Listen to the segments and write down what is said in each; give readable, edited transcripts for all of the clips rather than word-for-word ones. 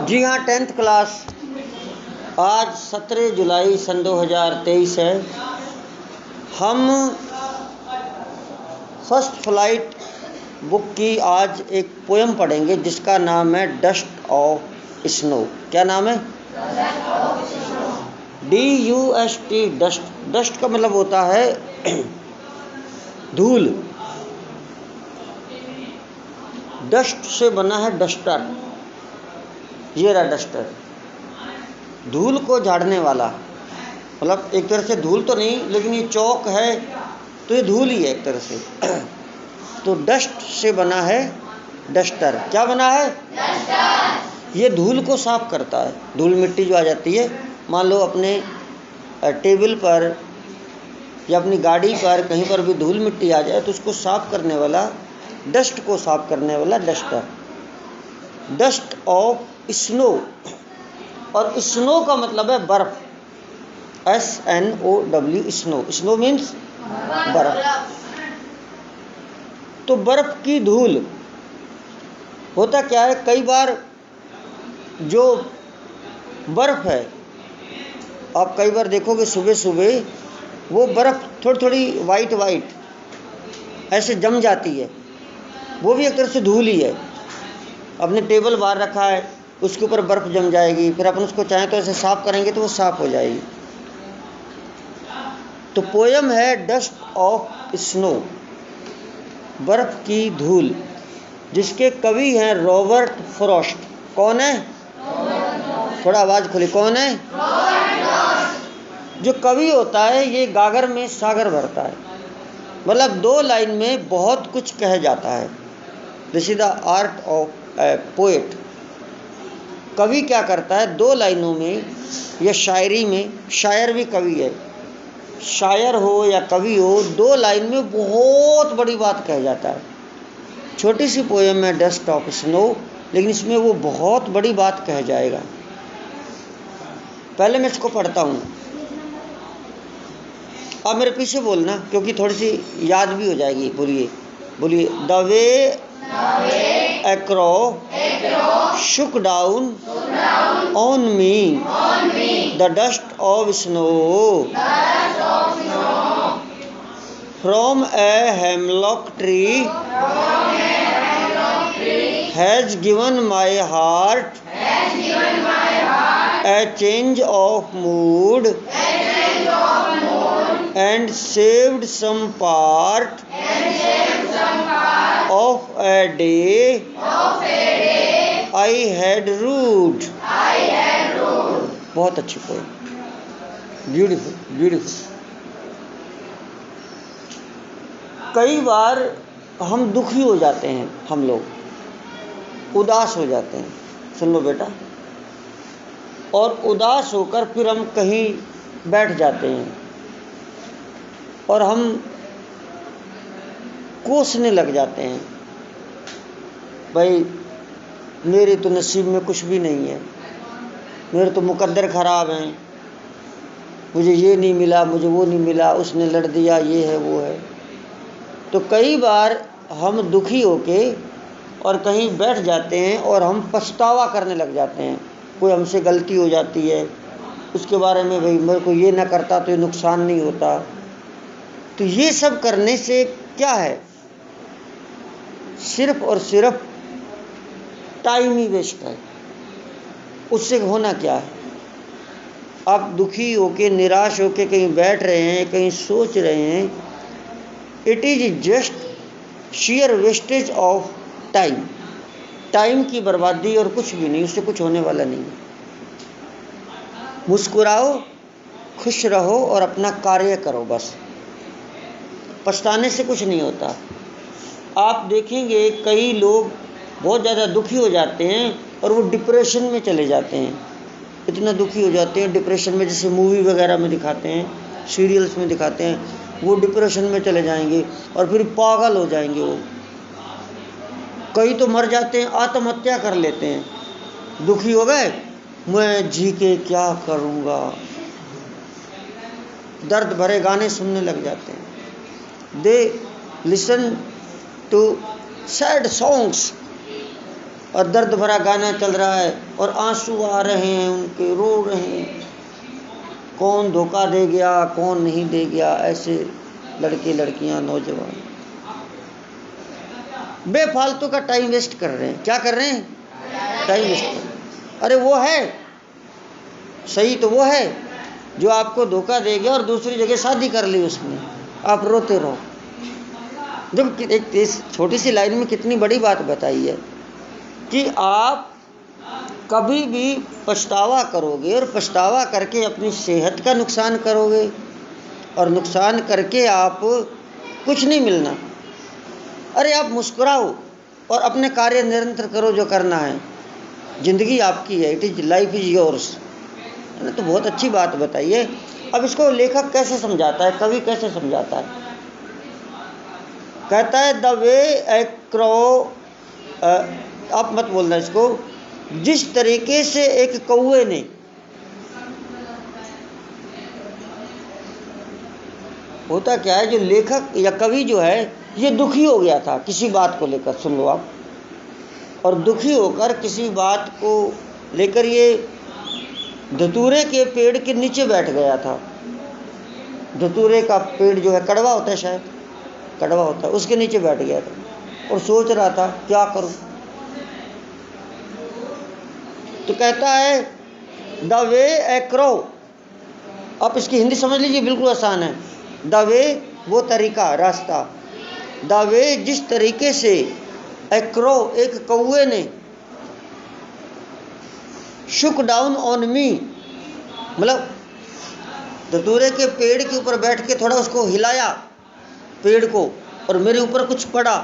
जी हाँ, 10th class. आज 17 जुलाई सन 2023 है। हम फर्स्ट फ्लाइट बुक की आज एक पोयम पढ़ेंगे जिसका नाम है डस्ट ऑफ स्नो। क्या नाम है? DUST, dust. डस्ट का मतलब होता है धूल। डस्ट से बना है डस्टर। ये रहा डस्टर, धूल को झाड़ने वाला। मतलब एक तरह से धूल तो नहीं, लेकिन ये चौक है तो ये धूल ही है एक तरह से। तो डस्ट से बना है डस्टर। क्या बना है? डस्टर। ये धूल को साफ करता है। धूल मिट्टी जो आ जाती है, मान लो अपने टेबल पर या अपनी गाड़ी पर कहीं पर भी धूल मिट्टी आ जाए तो उसको साफ करने वाला, डस्ट को साफ करने वाला डस्टर। Dust of snow. और स्नो का मतलब है बर्फ। SNOW, snow. स्नो मीन्स बर्फ। तो बर्फ की धूल होता क्या है, कई बार जो बर्फ है, आप कई बार देखोगे सुबह सुबह वो बर्फ थोड़ी थोड़ी वाइट ऐसे जम जाती है। वो भी एक तरह से धूल ही है। अपने टेबल बाहर रखा है, उसके ऊपर बर्फ जम जाएगी, फिर अपन उसको चाहें तो ऐसे साफ करेंगे तो वो साफ हो जाएगी। तो पोयम है डस्ट ऑफ स्नो, बर्फ की धूल, जिसके कवि हैं रॉबर्ट फ्रॉस्ट। कौन है? थोड़ा आवाज खोले, कौन है? जो कवि होता है ये गागर में सागर भरता है। मतलब 2 लाइन में बहुत कुछ कह जाता है। This is the art of A poet. कवि क्या करता है, 2 लाइनों में या शायरी में, शायर भी कवि है, शायर हो या कवि हो, 2 लाइन में बहुत बड़ी बात कह जाता है। छोटी सी पोएम है डस्ट ऑफ स्नो, लेकिन इसमें वो बहुत बड़ी बात कह जाएगा। पहले मैं इसको पढ़ता हूँ, अब मेरे पीछे बोलना क्योंकि थोड़ी सी याद भी हो जाएगी। बोलिए। The way a crow shook down on me the dust of snow from a hemlock tree has given my heart a change of mood and saved some part of a day I had rude। बहुत अच्छी poem, beautiful. कई बार हम दुखी हो जाते हैं, हम लोग उदास हो जाते हैं। सुन लो बेटा। और उदास होकर फिर हम कहीं बैठ जाते हैं और हम कोसने लग जाते हैं, भाई मेरे तो नसीब में कुछ भी नहीं है, मेरे तो मुकद्दर ख़राब हैं, मुझे ये नहीं मिला, मुझे वो नहीं मिला, उसने लड़ दिया, ये है वो है। तो कई बार हम दुखी होके और कहीं बैठ जाते हैं और हम पछतावा करने लग जाते हैं। कोई हमसे गलती हो जाती है, उसके बारे में, भाई मेरे को ये ना करता तो ये नुकसान नहीं होता। तो ये सब करने से क्या है, सिर्फ और सिर्फ टाइम ही वेस्ट है। उससे होना क्या है, आप दुखी होके निराश होके कहीं बैठ रहे हैं, कहीं सोच रहे हैं, it is just share wastage of time. Time की बर्बादी और कुछ भी नहीं, उससे कुछ होने वाला नहीं। मुस्कुराओ, खुश रहो और अपना कार्य करो बस। पछताने से कुछ नहीं होता। आप देखेंगे कई लोग बहुत ज़्यादा दुखी हो जाते हैं और वो डिप्रेशन में चले जाते हैं। इतना दुखी हो जाते हैं डिप्रेशन में, जैसे मूवी वगैरह में दिखाते हैं, सीरियल्स में दिखाते हैं, वो डिप्रेशन में चले जाएंगे और फिर पागल हो जाएंगे। वो कई तो मर जाते हैं, आत्महत्या कर लेते हैं। दुखी हो गए, मैं जी के क्या करूँगा, दर्द भरे गाने सुनने लग जाते हैं। They listen to sad songs और दर्द भरा गाना चल रहा है और आंसू आ रहे हैं उनके, रो रहे हैं, कौन धोखा दे गया कौन नहीं दे गया। ऐसे लड़के लड़कियां नौजवान बेफालतू का टाइम वेस्ट कर रहे हैं। क्या कर रहे हैं? टाइम वेस्ट कर रहे हैं। अरे वो है सही, तो वो है जो आपको धोखा दे गया और दूसरी जगह शादी कर ली उसने, आप रोते रहो। देखो एक इस छोटी सी लाइन में कितनी बड़ी बात बताई है कि आप कभी भी पछतावा करोगे और पछतावा करके अपनी सेहत का नुकसान करोगे और नुकसान करके आप कुछ नहीं मिलना। अरे आप मुस्कुराओ और अपने कार्य निरंतर करो जो करना है। ज़िंदगी आपकी है, it is life is yours, है ना। तो बहुत अच्छी बात बताई है। अब इसको लेखक कैसे समझाता है, कवि कैसे समझाता है? कहता है द वे ए क्रो, आप मत बोलना इसको, जिस तरीके से एक कौवे ने, होता क्या है जो लेखक या कवि जो है ये दुखी हो गया था किसी बात को लेकर, सुन लो आप, और दुखी होकर किसी बात को लेकर ये धतूरे के पेड़ के नीचे बैठ गया था। धतूरे का पेड़ जो है कड़वा होता है, शायद कड़वा होता है, उसके नीचे बैठ गया था और सोच रहा था क्या करूं। तो कहता है द वे ए क्रो, आप इसकी हिंदी समझ लीजिए, बिल्कुल आसान है। द वे वो तरीका, रास्ता, द वे जिस तरीके से ए क्रो एक कौवे ने, शुक डाउन ऑन मी, मतलब धतूरे के पेड़ के ऊपर बैठ के थोड़ा उसको हिलाया पेड़ को और मेरे ऊपर कुछ पड़ा,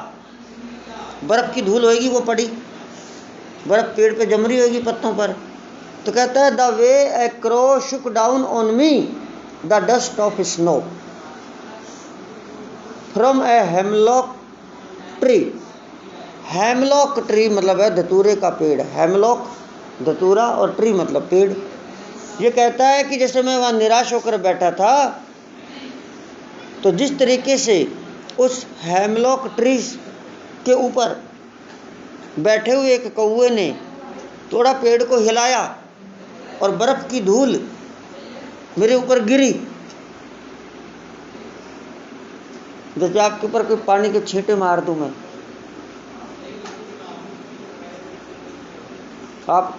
बर्फ़ की धूल होगी वो पड़ी, बर्फ़ पेड़ पे जम रही होगी पत्तों पर। तो कहता है the way A crow Shuk down on me the dust of snow from a hemlock tree. Hemlock tree मतलब है धतूरे का पेड़, हेमलॉक धतूरा और ट्री मतलब पेड़। ये कहता है कि जैसे मैं वहाँ निराश होकर बैठा था, तो जिस तरीके से उस हेमलॉक ट्री के ऊपर बैठे हुए एक कौवे ने थोड़ा पेड़ को हिलाया और बर्फ़ की धूल मेरे ऊपर गिरी, जैसे आपके ऊपर कोई पानी के छींटे मार दूं मैं, आप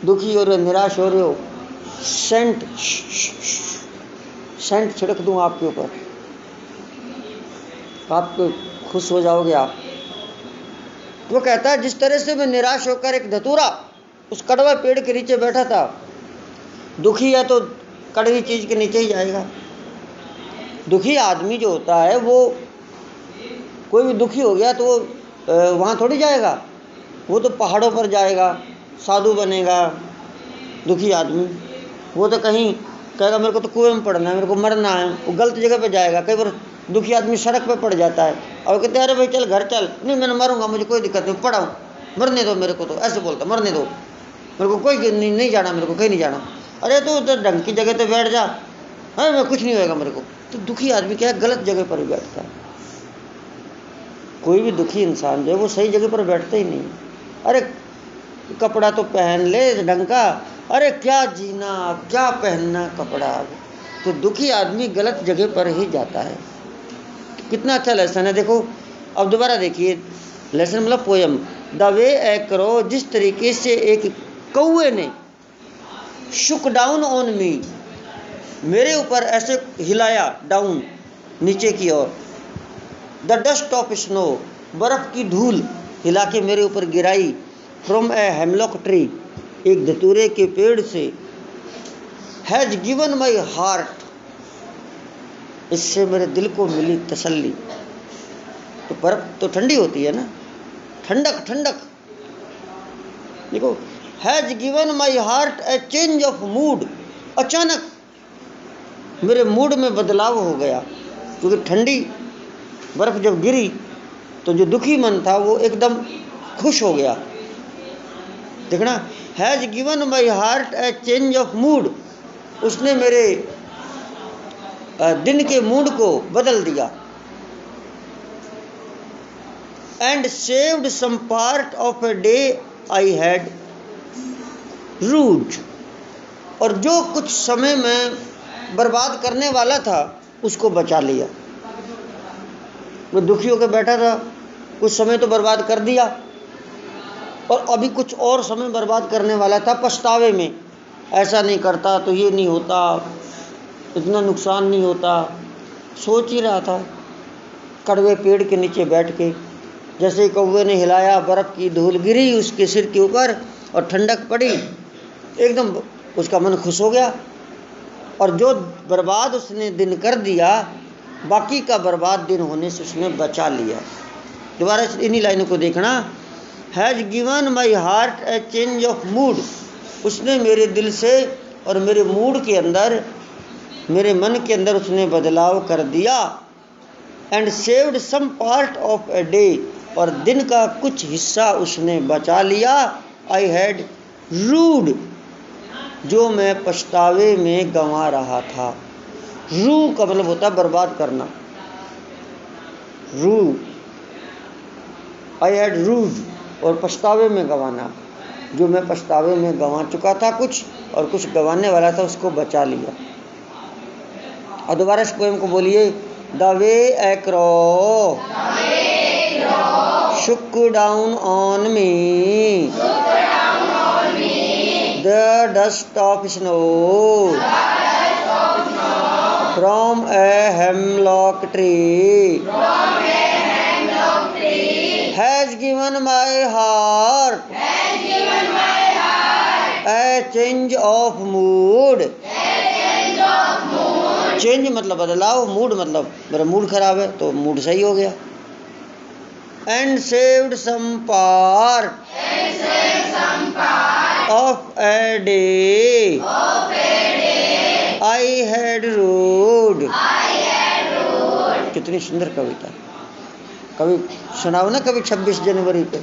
दुखी हो रहे हो, निराश हो रहे हो, सेंट छिड़क दूं आपके ऊपर, आप खुश हो जाओगे आप। वो कहता है जिस तरह से मैं निराश होकर एक धतूरा उस कड़वा पेड़ के नीचे बैठा था, दुखी है तो कड़वी चीज़ के नीचे ही जाएगा। दुखी आदमी जो होता है वो, कोई भी दुखी हो गया तो वो वहाँ थोड़ी जाएगा, वो तो पहाड़ों पर जाएगा, साधु बनेगा। दुखी आदमी वो तो कहीं कहेगा मेरे को तो कुएं में पड़ना है, मेरे को मरना है, वो गलत जगह पे जाएगा। कई बार दुखी आदमी सड़क पे पड़ जाता है और कहते हैं अरे भाई चल घर चल, नहीं मैंने मरूंगा, मुझे कोई दिक्कत नहीं, पड़ा हूँ, मरने दो मेरे को, तो ऐसे बोलता मरने दो मेरे को, कोई नहीं जाना, मेरे को कहीं नहीं जाना। अरे तो ढंग की जगह तो बैठ जा, हाँ मैं कुछ नहीं होएगा मेरे को। तो दुखी आदमी क्या है, गलत जगह पर ही बैठता है। कोई भी दुखी इंसान जो है वो सही जगह पर बैठता ही नहीं। अरे कपड़ा तो पहन ले ढंग का, अरे क्या जीना, क्या पहनना कपड़ा। तो दुखी आदमी गलत जगह पर ही जाता है। कितना अच्छा लेसन है, देखो अब दोबारा देखिए, लेसन मतलब पोयम। द वे ए करो, जिस तरीके से एक कौवे ने शुक डाउन ऑन मी, मेरे ऊपर ऐसे हिलाया, डाउन नीचे की ओर, द डस्ट ऑफ स्नो, बर्फ़ की धूल हिला के मेरे ऊपर गिराई, फ्रॉम ए हेमलॉक ट्री, एक धतूरे के पेड़ से, हैज़ गिवन माई हार्ट, इससे मेरे दिल को मिली तसल्ली। तो बर्फ़ तो ठंडी होती है ना, ठंडक ठंडक। देखो, has given my heart A change of mood, अचानक मेरे मूड में बदलाव हो गया, क्योंकि ठंडी बर्फ़ जब गिरी तो जो दुखी मन था वो एकदम खुश हो गया। देखना, has given my heart A change of mood, उसने मेरे दिन के मूड को बदल दिया। and saved some part of a day I had rued. और जो कुछ समय में बर्बाद करने वाला था उसको बचा लिया। वो दुखी होकर बैठा था, कुछ समय तो बर्बाद कर दिया और अभी कुछ और समय बर्बाद करने वाला था पछतावे में, ऐसा नहीं करता तो ये नहीं होता, इतना नुकसान नहीं होता। सोच ही रहा था कड़वे पेड़ के नीचे बैठ के, जैसे कौवे ने हिलाया, बर्फ़ की धूल गिरी उसके सिर के ऊपर और ठंडक पड़ी, एकदम उसका मन खुश हो गया। और जो बर्बाद उसने दिन कर दिया, बाकी का बर्बाद दिन होने से उसने बचा लिया। दोबारा इन्हीं लाइनों को देखना। Has given my heart A change of mood, उसने मेरे दिल से और मेरे मूड के अंदर, मेरे मन के अंदर उसने बदलाव कर दिया। And saved some part of a day, और दिन का कुछ हिस्सा उसने बचा लिया। आई हैड रूड, जो मैं पछतावे में गंवा रहा था। रू का मतलब होता है बर्बाद करना, रू, आई हैड रूड, और पछतावे में गंवाना, जो मैं पछतावे में गंवा चुका था कुछ और कुछ गंवाने वाला था उसको बचा लिया। और दोबारा इस पोएम को बोलिए। The way A क्रॉ shook down on me, the dust of snow from a hemlock tree has given my heart a change of mood. Change मतलब बदलाव, मूड मतलब मेरा मूड खराब है तो मूड सही हो गया। And saved some part of a day I had rued. कितनी सुंदर कविता, कभी सुनाओ ना, कभी 26 जनवरी पे,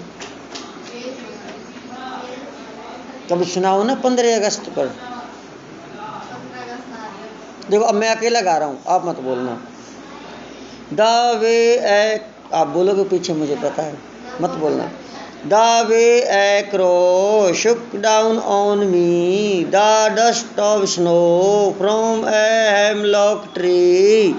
कभी सुनाओ ना 15 अगस्त पर। देखो अब मैं अकेला गा रहा हूँ, आप मत बोलना। द वे ए, आप बोलोगे पीछे मुझे पता है, मत बोलना। The way A क्रॉ shook down on me, the dust of snow from a hemlock tree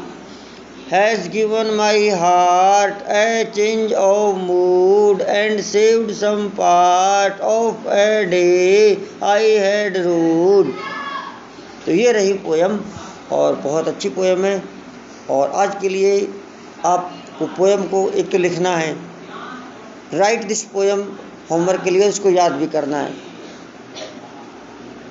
has given my heart a change of mood and saved some part of a day I had rued। तो ये रही poem, और बहुत अच्छी poem है। और आज के लिए आपको पोयम को एक तो लिखना है, राइट दिस पोयम, होमवर्क के लिए उसको याद भी करना है।